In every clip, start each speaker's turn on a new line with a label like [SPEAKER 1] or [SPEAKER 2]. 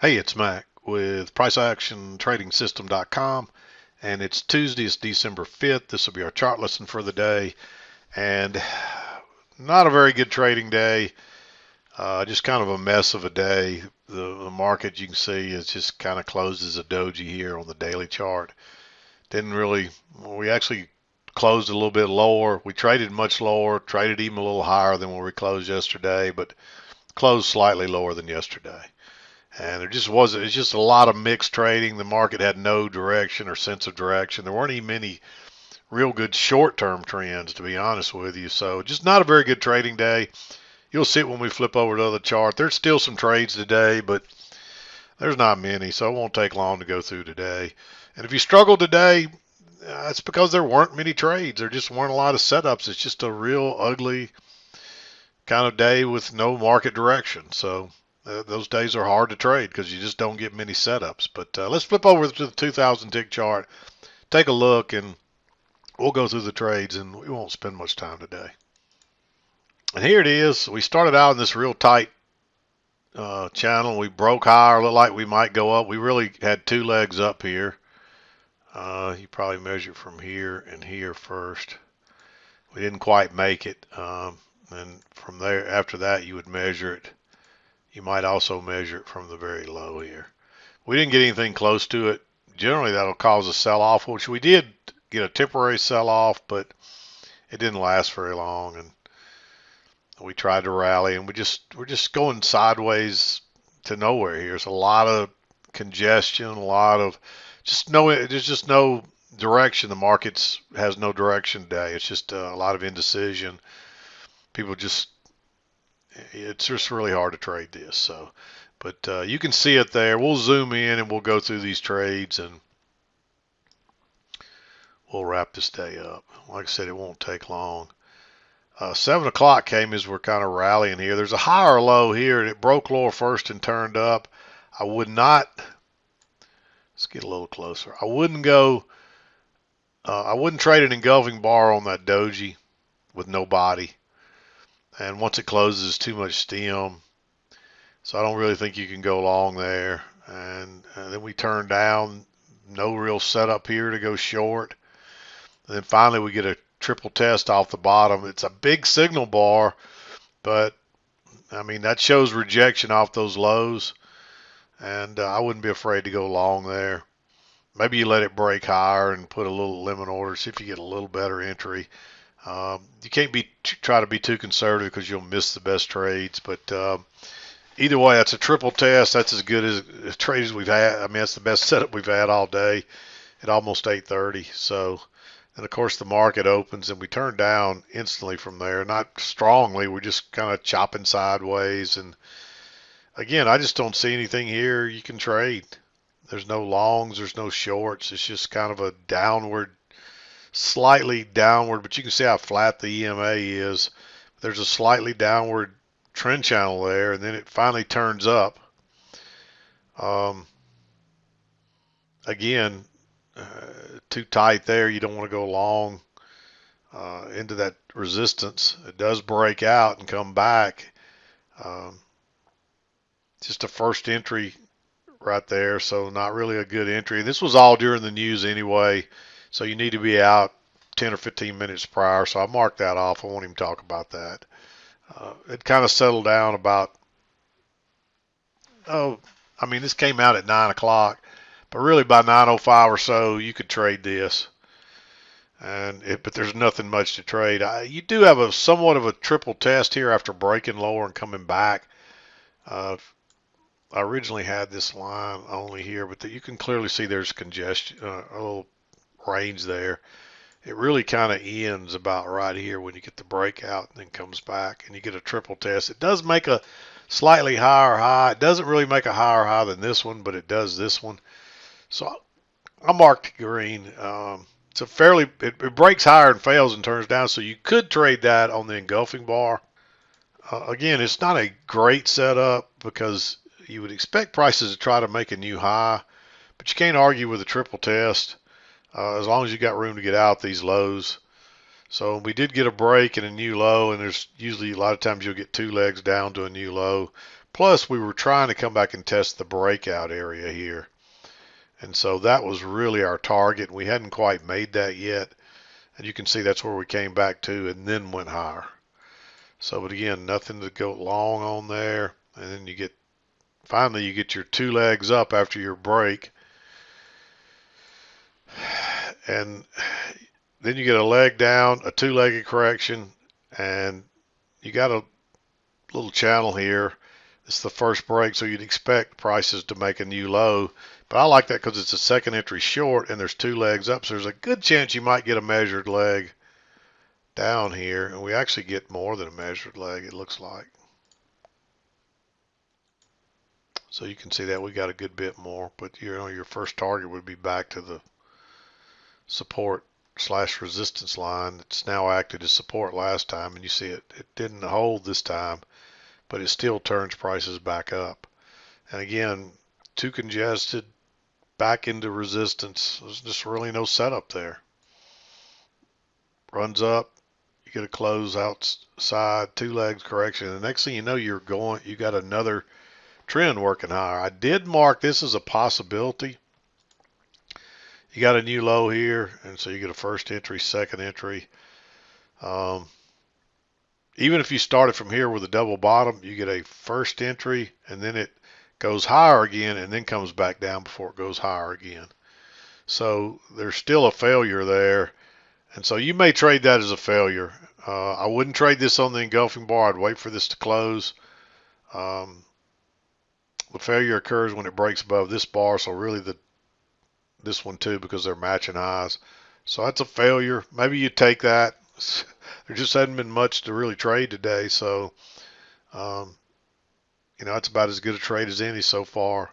[SPEAKER 1] Hey, it's Mac with PriceActionTradingSystem.com, and it's Tuesday, it's December 5th. This will be our chart lesson for the day, and not a very good trading day, just kind of a mess of a day. The market, you can see, is just kind of closed as a doji here on the daily chart. Didn't really, we actually closed a little bit lower. We traded much lower, traded even a little higher than where we closed yesterday, but closed slightly lower than yesterday. And there just wasn't, it's just a lot of mixed trading. The market had no direction or sense of direction. There weren't even many real good short term trends, to be honest with you. So just not a very good trading day. You'll see it when we flip over to the other chart. There's still some trades today, but there's not many, so it won't take long to go through today. And if you struggle today, it's because there weren't many trades. There just weren't a lot of setups. It's just a real ugly kind of day with no market direction. So those days are hard to trade because you just don't get many setups. But let's flip over to the 2000 tick chart, take a look, and we'll go through the trades, and we won't spend much time today. And here it is. We started out in this real tight channel. We broke higher, looked like we might go up. We really had two legs up here. You probably measure from here and here first. We didn't quite make it. And from there, after that, you would measure it. You might also measure it from the very low here. We didn't get anything close to it. Generally, that'll cause a sell-off, which we did get a temporary sell-off, but it didn't last very long. And we tried to rally, and we're just going sideways to nowhere here. There's a lot of congestion, a lot of there's just no direction. The markets has no direction today. It's just a lot of indecision. People just it's just really hard to trade this. So, but you can see it there. We'll zoom in and we'll go through these trades and we'll wrap this day up. Like I said, it won't take long. 7 o'clock came as we're kind of rallying here. There's a higher low here, and it broke lower first and turned up. I would not. Let's get a little closer. I wouldn't go. I wouldn't trade an engulfing bar on that doji with no body. And once it closes, too much stem. So I don't really think you can go long there. And then we turn down. No real setup here to go short. And then finally we get a triple test off the bottom. It's a big signal bar, but I mean that shows rejection off those lows. And I wouldn't be afraid to go long there. Maybe you let it break higher and put a little limit order, see if you get a little better entry. You can't try to be too conservative because you'll miss the best trades. But either way, that's a triple test. That's as good as trades we've had. I mean, that's the best setup we've had all day at almost 8:30. So, and of course, the market opens and we turn down instantly from there. Not strongly. We're just kind of chopping sideways. And again, I just don't see anything here you can trade. There's no longs. There's no shorts. It's just kind of a downward, slightly downward, but you can see how flat the EMA is. There's a slightly downward trend channel there, and then it finally turns up. Again, too tight there. You don't want to go long into that resistance. It does break out and come back. Just a first entry right there, so not really a good entry. This was all during the news anyway, so you need to be out 10 or 15 minutes prior, so I marked that off. I won't even talk about that. It kind of settled down about, I mean, this came out at 9 o'clock, but really by 9:05 or so, you could trade this. But there's nothing much to trade. You do have a somewhat of a triple test here after breaking lower and coming back. I originally had this line only here, but you can clearly see there's congestion, a little range there. It really kind of ends about right here when you get the breakout and then comes back and you get a triple test. It does make a slightly higher high. It doesn't really make a higher high than this one, but it does this one. So I marked green. It's a fairly, it breaks higher and fails and turns down, so you could trade that on the engulfing bar. Again, it's not a great setup because you would expect prices to try to make a new high, but you can't argue with a triple test as long as you got room to get out these lows. So we did get a break and a new low, and there's usually a lot of times you'll get two legs down to a new low. Plus, we were trying to come back and test the breakout area here. And so that was really our target. We hadn't quite made that yet. And you can see that's where we came back to and then went higher. So, but again, nothing to go long on there. And then you get, finally, you get your two legs up after your break. And then you get a leg down, a two-legged correction, and you got a little channel here. It's the first break, so you'd expect prices to make a new low. But I like that because it's a second entry short and there's two legs up. So there's a good chance you might get a measured leg down here. And we actually get more than a measured leg, it looks like. So you can see that we got a good bit more. But you know, your first target would be back to the support / resistance line. It's now acted as support last time. And you see it didn't hold this time, but it still turns prices back up. And again, too congested, back into resistance. There's just really no setup there. Runs up, you get a close outside, two legs correction. And the next thing you know, you got another trend working higher. I did mark this as a possibility. You got a new low here, and so you get a first entry, second entry. Even if you started from here with a double bottom, you get a first entry, and then it goes higher again and then comes back down before it goes higher again. So there's still a failure there. And so you may trade that as a failure. I wouldn't trade this on the engulfing bar. I'd wait for this to close. The failure occurs when it breaks above this bar. So really this one too, because they're matching highs. So that's a failure. Maybe you take that. There just hadn't been much to really trade today. So, you know, it's about as good a trade as any so far.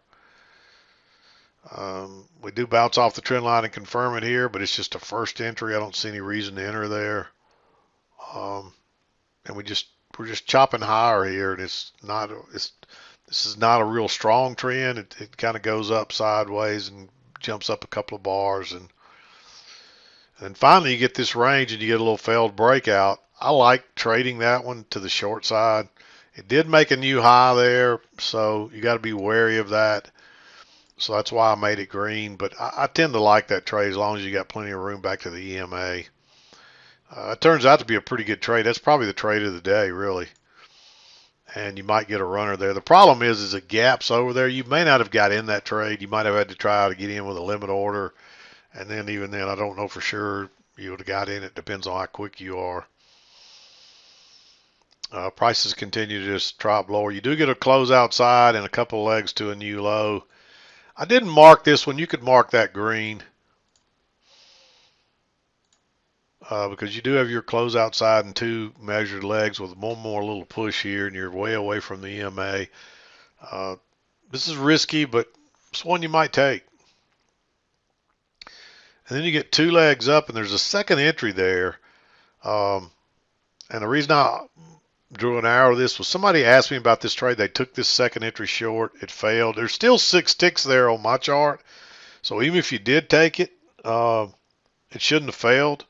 [SPEAKER 1] We do bounce off the trend line and confirm it here, but it's just a first entry. I don't see any reason to enter there. And we're just chopping higher here, and this is not a real strong trend. It kind of goes up sideways and jumps up a couple of bars, and finally you get this range and you get a little failed breakout. I like trading that one to the short side. It did make a new high there, so you got to be wary of that. So that's why I made it green, but I tend to like that trade as long as you got plenty of room back to the EMA. It turns out to be a pretty good trade. That's probably the trade of the day, really. And you might get a runner there. The problem is it gaps over there. You may not have got in that trade. You might have had to try to get in with a limit order. And then even then, I don't know for sure you would have got in. It depends on how quick you are. Prices continue to just drop lower. You do get a close outside and a couple of legs to a new low. I didn't mark this one. You could mark that green because you do have your close outside and two measured legs with one more little push here, and you're way away from the EMA. This is risky, but it's one you might take. And then you get two legs up, and there's a second entry there. And the reason I drew an arrow to this was somebody asked me about this trade. They took this second entry short. It failed. There's still 6 ticks there on my chart. So even if you did take it, it shouldn't have failed.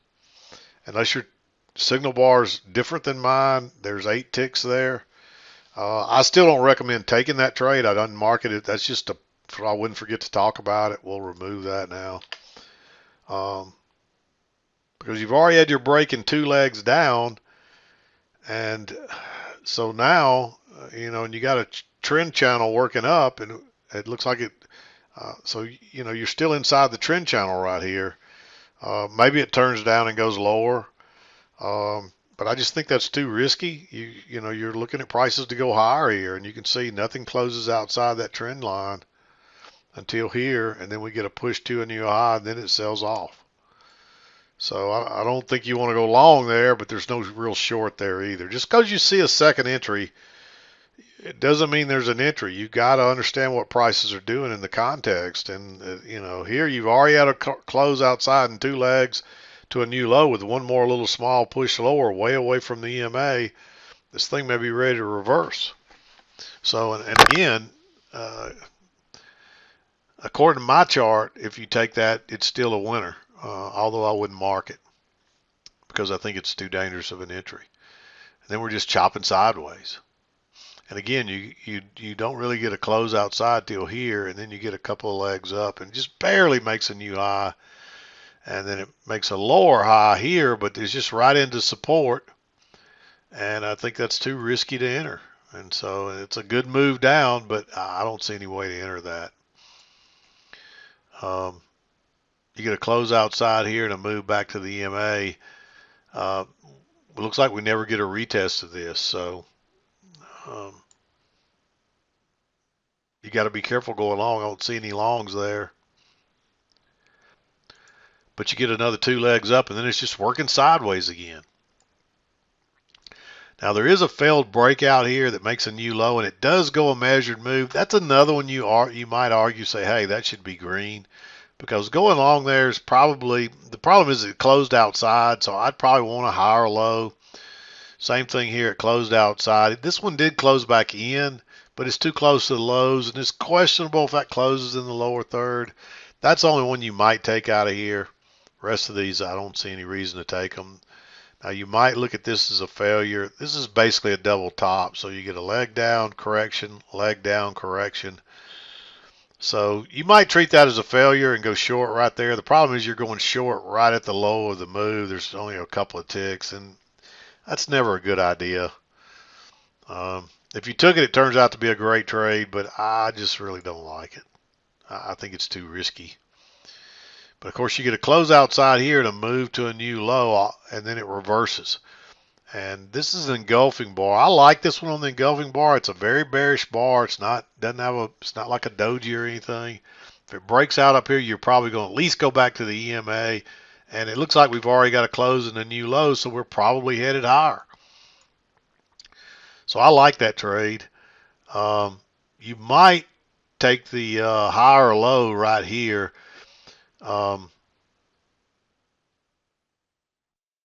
[SPEAKER 1] Unless your signal bar is different than mine, there's 8 ticks there. I still don't recommend taking that trade. I didn't market it. That's just so I wouldn't forget to talk about it. We'll remove that now. Because you've already had your break in 2 legs down. And so now, you know, and you got a trend channel working up, and it looks like it. So, you know, you're still inside the trend channel right here. Maybe it turns down and goes lower. But I just think that's too risky. You know, you're looking at prices to go higher here, and you can see nothing closes outside that trend line until here, and then we get a push to a new high, and then it sells off. So I don't think you want to go long there, but there's no real short there either. Just because you see a second entry, it doesn't mean there's an entry. You got to understand what prices are doing in the context. And, you know, here you've already had a close outside in 2 legs to a new low with one more little small push lower way away from the EMA. This thing may be ready to reverse. So, and again, according to my chart, if you take that, it's still a winner. Although I wouldn't mark it because I think it's too dangerous of an entry. And then we're just chopping sideways. And again, you don't really get a close outside till here, and then you get a couple of legs up and just barely makes a new high. And then it makes a lower high here, but it's just right into support. And I think that's too risky to enter. And so it's a good move down, but I don't see any way to enter that. Um, you get a close outside here and a move back to the EMA. It looks like we never get a retest of this, so um, you got to be careful going long. I don't see any longs there. But you get another two legs up, and then it's just working sideways again. Now, there is a failed breakout here that makes a new low, and it does go a measured move. That's another one you might argue, say, hey, that should be green. Because going long there is probably, the problem is it closed outside, so I'd probably want a higher low. Same thing here, it closed outside. This one did close back in, but it's too close to the lows, and it's questionable if that closes in the lower third. That's the only one you might take out of here. The rest of these, I don't see any reason to take them. Now, you might look at this as a failure. This is basically a double top, so you get a leg down, correction, leg down, correction. So you might treat that as a failure and go short right there. The problem is you're going short right at the low of the move. There's only a couple of ticks, and that's never a good idea. If you took it, it turns out to be a great trade, but I just really don't like it. I think it's too risky. But of course, you get a close outside here and a move to a new low, and then it reverses. And this is an engulfing bar. I like this one on the engulfing bar. It's a very bearish bar. It's not like a doji or anything. If it breaks out up here, you're probably going to at least go back to the EMA. And it looks like we've already got a close and a new low, so we're probably headed higher. So I like that trade. You might take the higher low right here.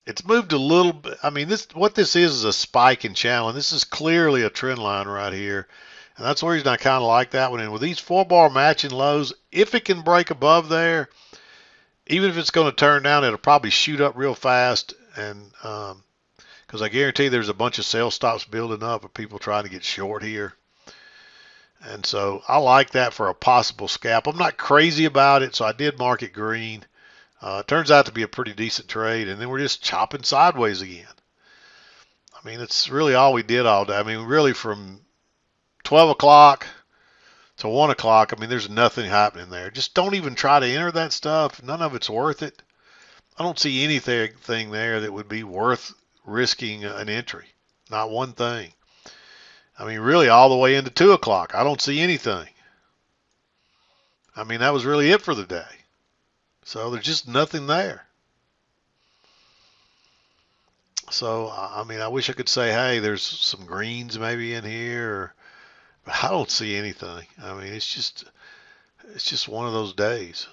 [SPEAKER 1] It's moved a little bit. I mean, what this is a spike in channel, and this is clearly a trend line right here. And that's the reason I kind of like that one. And with these 4-bar matching lows, if it can break above there, even if it's going to turn down, it'll probably shoot up real fast. And because I guarantee there's a bunch of sell stops building up of people trying to get short here. And so I like that for a possible scalp. I'm not crazy about it, so I did mark it green. It turns out to be a pretty decent trade, and then we're just chopping sideways again. I mean, it's really all we did all day. I mean, really from 12 o'clock to 1 o'clock, I mean, there's nothing happening there. Just don't even try to enter that stuff. None of it's worth it. I don't see anything there that would be worth risking an entry. Not one thing. I mean, really all the way into 2 o'clock. I don't see anything. I mean, that was really it for the day. So there's just nothing there. So, I mean, I wish I could say, hey, there's some greens maybe in here, but I don't see anything. I mean, it's just one of those days.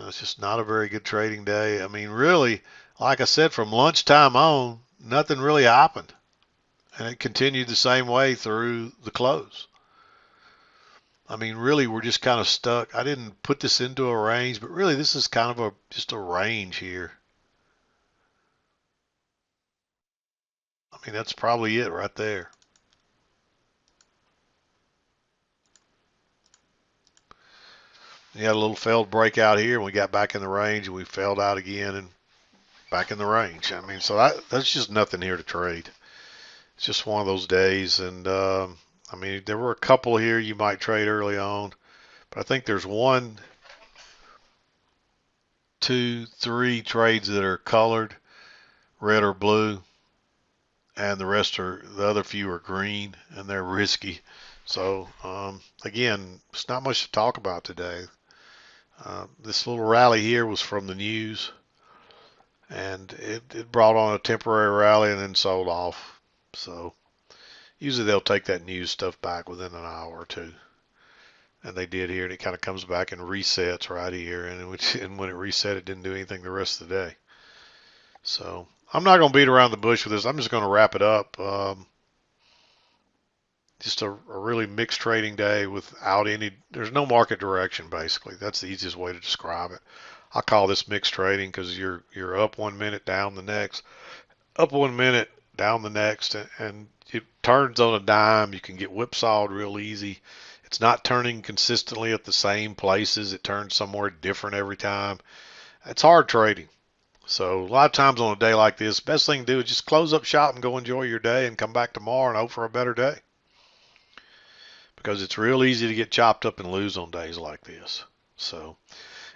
[SPEAKER 1] It's just not a very good trading day. I mean, really, like I said, from lunchtime on, nothing really happened. And it continued the same way through the close. I mean, really, we're just kind of stuck. I didn't put this into a range, but really, this is kind of just a range here. I mean, that's probably it right there. You had a little failed breakout here, and we got back in the range, and we failed out again, and back in the range. I mean, so that's just nothing here to trade. It's just one of those days, and I mean, there were a couple here you might trade early on, but I think there's 1, 2, 3 trades that are colored, red or blue, and the other few are green, and they're risky. So again, it's not much to talk about today. This little rally here was from the news, and it brought on a temporary rally and then sold off. So usually they'll take that news stuff back within an hour or two. And they did here, and it kind of comes back and resets right here. And when it reset, it didn't do anything the rest of the day. So I'm not going to beat around the bush with this. I'm just going to wrap it up. Just a really mixed trading day without there's no market direction, basically. That's the easiest way to describe it. I call this mixed trading because you're up 1 minute, down the next, up 1 minute, down the next, and it turns on a dime. You can get whipsawed real easy. It's not turning consistently at the same places. It turns somewhere different every time. It's hard trading. So a lot of times on a day like this, best thing to do is just close up shop and go enjoy your day and come back tomorrow and hope for a better day. Because it's real easy to get chopped up and lose on days like this. So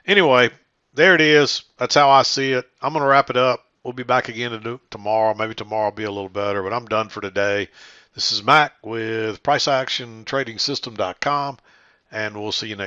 [SPEAKER 1] anyway, there it is. That's how I see it. I'm going to wrap it up. We'll be back again to do tomorrow. Maybe tomorrow will be a little better, but I'm done for today. This is Mac with PriceActionTradingSystem.com, and we'll see you next